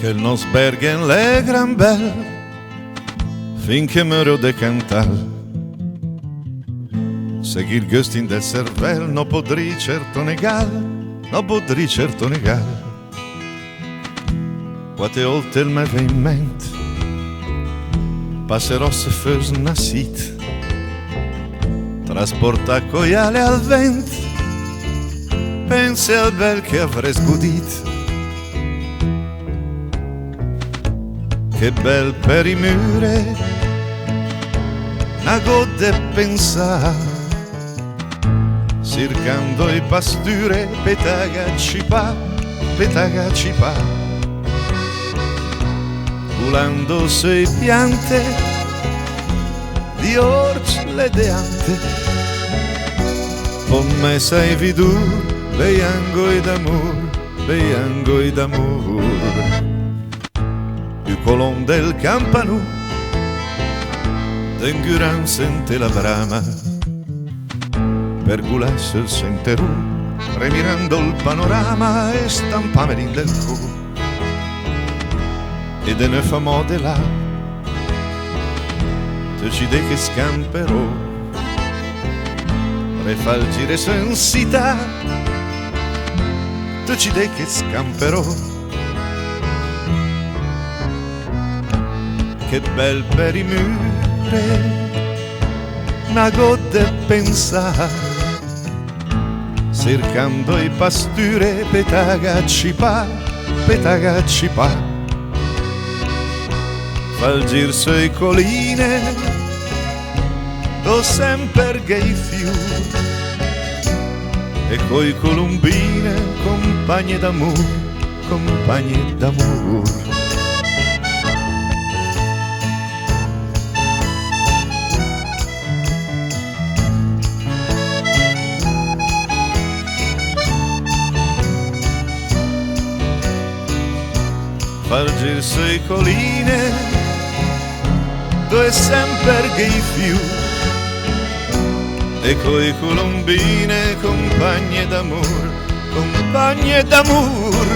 che nos bergen le gran belle finché mero de cantar. Seguir gustin del cervel no podrì certo negar, no podrì certo negar. Quate oltre il me ve in ment, passerò se fos nascit, trasporta coiale al vent, pensi al bel che avrei sgudit. Che bel per i muri, una gode pensar, cercando i pasture, petaga ci pa, culando sui piante di orci le deante, con me sei vidu, beiangoi d'amor. Il colon del campanù d'enguran sente la brama, pergulas il senterù, remirando il panorama e stampamerin del cu. E de ne famo de là, te ci de che scamperò, refalgire sensità, te ci de che scamperò. Che bel per i muri, una gode pensar, cercando i pasture, petaga ci pa, falgir sui colline, do semper gay fiu, e coi columbine, compagne d'amor, compagne d'amor. Falgir sui colline, dove sempre gay fiu, e coi colombine, compagne d'amor, compagne d'amor.